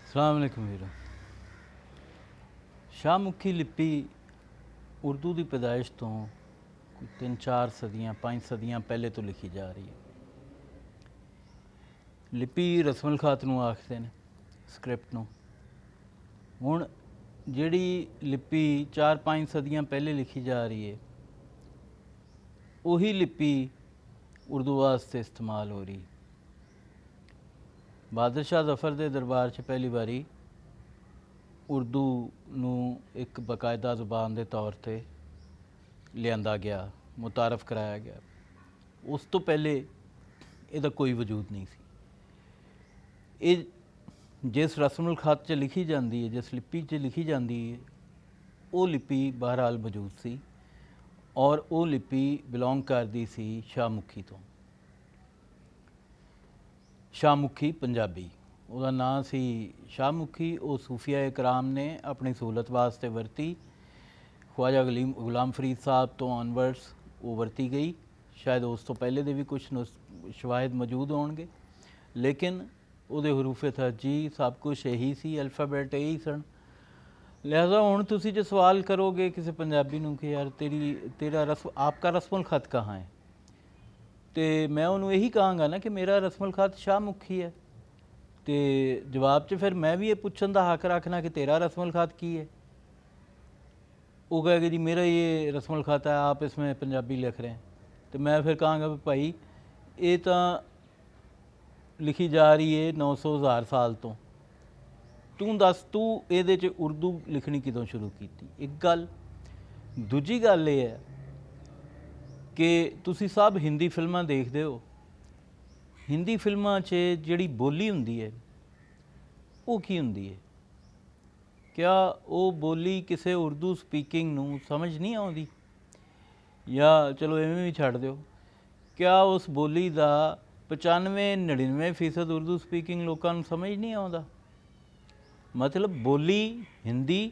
अस्सलाम वालेकुम वीर। शाहमुखी लिपि उर्दू की पैदाइश तो 3-4 सदियाँ 5 सदियाँ पहले तो लिखी जा रही है। लिपि रस्मल खात नूं आखदे ने, स्क्रिप्ट नूं। हुण जिहड़ी लिपि 4-5 सदियाँ पहले लिखी जा रही है, उही लिपि उर्दू वास्ते इस्तेमाल हो रही। बहादुर शाह जफर के दरबार च पहली बारी उर्दू नूं एक बाकायदा जुबान के तौर पर लिया गया, मुतारफ कराया गया। उस तो पहले इसका कोई वजूद नहीं सी। ये जिस रस्मुल ख़त च लिखी जाती है, जिस लिपि च लिखी जाती है, वो लिपि बहरहाल मौजूद सी और वो लिपि बिलोंग करती सी शाहमुखी तो। शाहमुखी पंजाबी ਉਹਦਾ ਨਾਂ ਸੀ शाहमुखी। वो सूफिया कराम ने अपनी सहूलत वास्ते वरती। ख्वाजा गुलाम फरीद साहब तो ऑनवर्ड्स वो वरती गई। शायद उस तो पहले दे भी कुछ शवाहिद मौजूद होणगे, लेकिन ਉਹਦੇ ਹਰੂਫੇ ਤਰਜੀ सब कुछ यही सी, अल्फाबैट यही सन। लिहाजा हुण तुसीं जो सवाल करोगे किसी पंजाबी नूं कि यार तेरा आपका रस्मुल खत कहाँ है, तो मैं उन्होंने यही कहांगा ना कि मेरा रस्मुल खत शाहमुखी है। तो जवाब च फिर मैं भी ये पूछण का हक रखना कि तेरा रस्मुल खत की है। वो कहेगा जी मेरा ये रस्मुल खत है, आप इसमें पंजाबी लिख रहे हैं। तो मैं फिर कहांगा भाई ये तो लिखी जा रही है 900,000 साल तो, तू दस तू ये उर्दू लिखनी कितों शुरू की। एक गल। दूजी गल ये है कि तुसी सब हिंदी फिल्मां देखते हो। हिंदी फिल्मां च जिहड़ी बोली हुंदी है वो की हुंदी है? क्या वो बोली किसी उर्दू स्पीकिंग नूं समझ नहीं आउंदी? या चलो इवें भी छड्ड दिओ, क्या उस बोली का 95-99% उर्दू स्पीकिंग लोगों नूं समझ नहीं आउंदा? मतलब बोली हिंदी,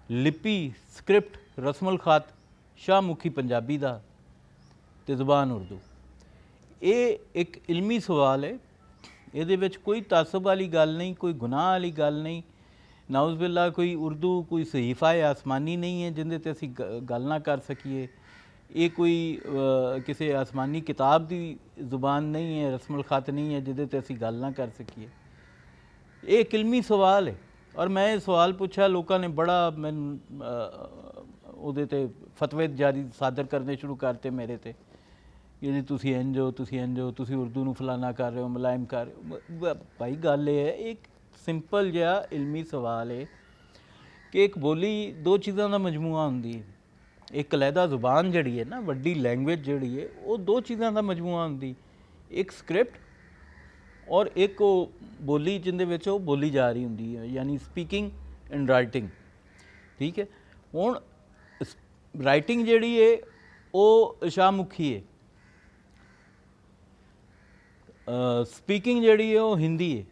लिपि स्क्रिप्ट रस्मुल खत शाहमुखी पंजाबी दा ते ज़ुबान उर्दू। ये एक इल्मी सवाल है। ये कोई तासुब वाली गल नहीं, कोई गुनाह वाली गल नहीं। नाउज़ बिल्ला कोई उर्दू कोई सहीफ़ा है आसमानी नहीं है जिंदे ते असी गल ना कर सकीए। ये कोई किसी आसमानी किताब की जुबान नहीं है, रस्मुल खत नहीं है जिदे ते असी गल ना कर सकीए। ये एक इल्मी सवाल है। और मैं ये सवाल पूछा, लोगों ने बड़ा मैनूं उहदे ते फतवे जारी सादर करने शुरू करते मेरे ते कि जी तुसी इंज हो, तुसी इंज हो, तुसी उर्दू नूं फलाना कर रहे हो, मुलायम कर रहे हो। भाई गल ये है, एक सिंपल जिहा इल्मी सवाल है कि एक बोली दो चीज़ों का मजमूआ हुंदी है। एक अलहदा जुबान जिहड़ी है ना, वड्डी लैंग्वेज जिहड़ी है, वो दो चीज़ों का मजमूआ हुंदी। एक स्क्रिप्ट और एक वो बोली जिंदे विच वो बोली जा रही हुंदी है, यानी स्पीकिंग एंड राइटिंग। ठीक है। हुण राइटिंग जिहड़ी है वो शाहमुखी है, स्पीकिंग जिहड़ी है वो हिंदी है।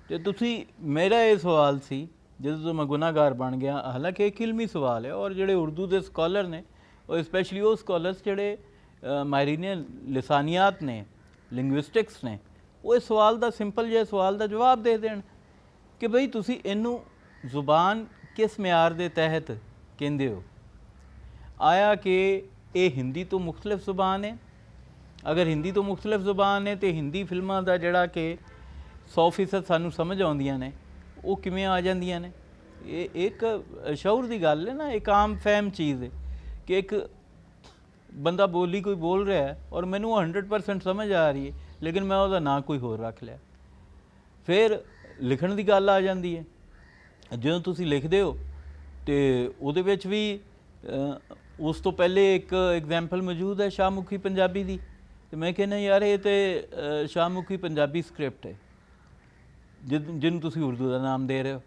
तो तुसी मेरा ये सवाल सी जिस तो मैं गुनाहगार बन गया। हालांकि एक इल्मी सवाल है और जिहड़े उर्दू के स्कॉलर ने और स्पैशली वो स्कॉलर्स जिहड़े माहिरीन लिसानियात ने, लिंग्विस्टिक्स ने, वो इस सवाल का सिंपल जिहा सवाल का जवाब दे देण कि बई तुसी इनू जुबान किस म्यार के तहत कहंदे हो। आया कि ये हिंदी तो मुख्तलिफ जुबान है। अगर हिंदी तो मुख्तलिफ जुबान है तो हिंदी फिल्मां का जिहड़ा कि 100% सानू समझ आउंदियां ने वो किवें आ जांदियां ने? ये एक शऊर की गल है ना, एक आम फहम चीज़ है कि एक बंदा बोली कोई बोल रहा है और मैनू 100% समझ आ रही है, लेकिन मैं उसका ना कोई होर रख लिया। फिर लिखण की गल आ जाती है। जो तुसी लिखते हो तो उहदे विच भी उस तो पहले एक एग्जाम्पल मौजूद है शाहमुखी पंजाबी की। तो मैं कहना यार ये तो शाहमुखी पंजाबी स्क्रिप्ट है जिन्होंने तुसी उर्दू का नाम दे रहे हो।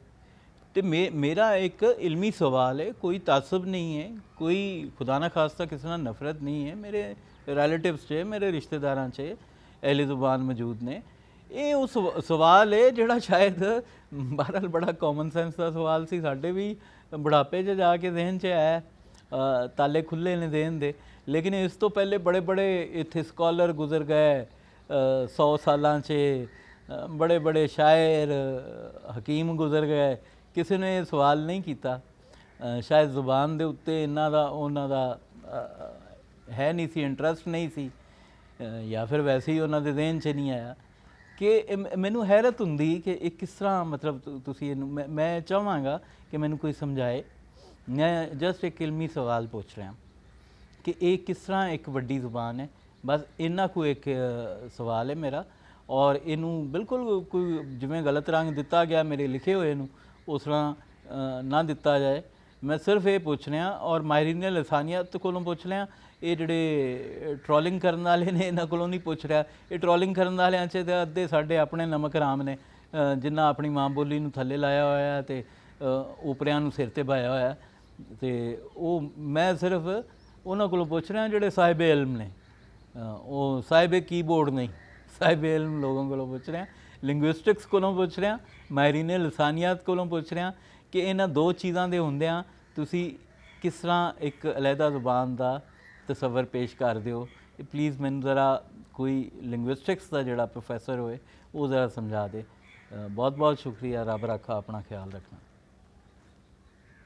तो मेरा एक इल्मी सवाल है, कोई तासब नहीं है, कोई खुदा ना खास्ता किसी ना नफरत नहीं है। मेरे रिलेटिव्स च, मेरे रिश्तेदारां च अहले ज़ुबान मौजूद ने। ये उस सवाल है जिहड़ा शायद बहरहाल बड़ा कॉमन सेंस का सवाल सी, साडे भी बुढ़ापे च जाके जहन च आया, ताले खुले ने देन दे। लेकिन इस तो पहले बड़े बड़े इत्थे स्कॉलर गुजर गए 100 सालां च, बड़े बड़े शायर हकीम गुजर गए, किसी ने ये सवाल नहीं किया। शायद ਜ਼ੁਬਾਨ ਦੇ ਉੱਤੇ ਇਹਨਾਂ ਦਾ ਉਹਨਾਂ ਦਾ ਹੈ ਨਹੀਂ ਸੀ, ਇੰਟਰਸਟ ਨਹੀਂ ਸੀ, ਜਾਂ ਫਿਰ ਵੈਸੇ ਹੀ ਉਹਨਾਂ ਦੇ ਜ਼ਿਹਨ 'ਚ ਨਹੀਂ ਆਇਆ ਕਿ ਮੈਨੂੰ ਹੈਰਤ ਹੁੰਦੀ ਕਿ ਇਹ ਕਿਸ ਤਰ੍ਹਾਂ ਮਤਲਬ ਤੁਸੀਂ ਇਹਨੂੰ ਮੈਂ ਚਾਹਾਂਗਾ ਕਿ ਮੈਨੂੰ ਕੋਈ ਸਮਝਾਏ। ਮੈਂ ਜਸਟ ਇੱਕ ਇਲਮੀ ਸਵਾਲ ਪੁੱਛ ਰਿਹਾ ਕਿ ਇਹ ਕਿਸ ਤਰ੍ਹਾਂ ਇੱਕ ਵੱਡੀ ਜ਼ੁਬਾਨ ਹੈ, ਬਸ ਇੰਨਾ ਕੁ ਇੱਕ ਸਵਾਲ ਹੈ ਮੇਰਾ। ਔਰ ਇਹਨੂੰ ਬਿਲਕੁਲ ਕੋਈ ਜਿਵੇਂ ਗਲਤ ਰੰਗ ਦਿੱਤਾ ਗਿਆ ਮੇਰੇ ਲਿਖੇ ਹੋਏ ਨੂੰ ਉਸ ਤਰ੍ਹਾਂ ਨਾ ਦਿੱਤਾ ਜਾਏ। ਮੈਂ ਸਿਰਫ ਇਹ ਪੁੱਛ ਰਿਹਾ ਔਰ ਮਾਹਿਰੀਨ ਲਸਾਨੀਅਤ ਕੋਲੋਂ ਪੁੱਛ ਰਿਹਾ, ਇਹ ਜਿਹੜੇ ਟਰੋਲਿੰਗ ਕਰਨ ਵਾਲੇ ਨੇ ਇਹਨਾਂ ਕੋਲੋਂ ਨਹੀਂ ਪੁੱਛ ਰਿਹਾ। ਇਹ ਟਰੋਲਿੰਗ ਕਰਨ ਵਾਲਿਆਂ 'ਚ ਤਾਂ ਅੱਧੇ ਸਾਡੇ ਆਪਣੇ ਨਮਕ ਹਰਾਮ ਨੇ, ਜਿਨ੍ਹਾਂ ਆਪਣੀ ਮਾਂ ਬੋਲੀ ਨੂੰ ਥੱਲੇ ਲਾਇਆ ਹੋਇਆ ਅਤੇ ਉਪਰਿਆਂ ਨੂੰ ਸਿਰ 'ਤੇ ਪਾਇਆ ਹੋਇਆ। ਅਤੇ ਉਹ ਮੈਂ ਸਿਰਫ ਉਹਨਾਂ ਕੋਲੋਂ ਪੁੱਛ ਰਿਹਾ ਜਿਹੜੇ ਸਾਹਿਬ ਇਲਮ ਨੇ, ਉਹ ਸਾਹਿਬ ਕੀਬੋਰਡ ਨਹੀਂ, ਸਾਹਿਬ ਇਲਮ ਲੋਕਾਂ ਕੋਲੋਂ ਪੁੱਛ ਰਿਹਾ, ਲਿੰਗੁਇਸਟਿਕਸ ਕੋਲੋਂ ਪੁੱਛ ਰਿਹਾ, ਮਾਹਿਰੀਨ ਲਸਾਨੀਅਤ ਕੋਲੋਂ ਪੁੱਛ ਰਿਹਾ ਕਿ ਇਹਨਾਂ ਦੋ ਚੀਜ਼ਾਂ ਦੇ ਹੁੰਦਿਆਂ ਤੁਸੀਂ ਕਿਸ ਤਰ੍ਹਾਂ ਇੱਕ ਅਲੱਗਾ ਜ਼ੁਬਾਨ ਦਾ ਤਸੱਵਰ ਪੇਸ਼ ਕਰਦੇ ਹੋ। ਪਲੀਜ਼ ਮੈਨੂੰ ਜ਼ਰਾ ਕੋਈ ਲਿੰਗੁਇਸਟਿਕਸ ਦਾ ਜਿਹੜਾ ਪ੍ਰੋਫੈਸਰ ਹੋਏ ਉਹ ਜ਼ਰਾ ਸਮਝਾ ਦੇ। ਬਹੁਤ ਬਹੁਤ ਸ਼ੁਕਰੀਆ, ਰੱਬ ਰੱਖਾ, ਆਪਣਾ ਖਿਆਲ ਰੱਖਣਾ।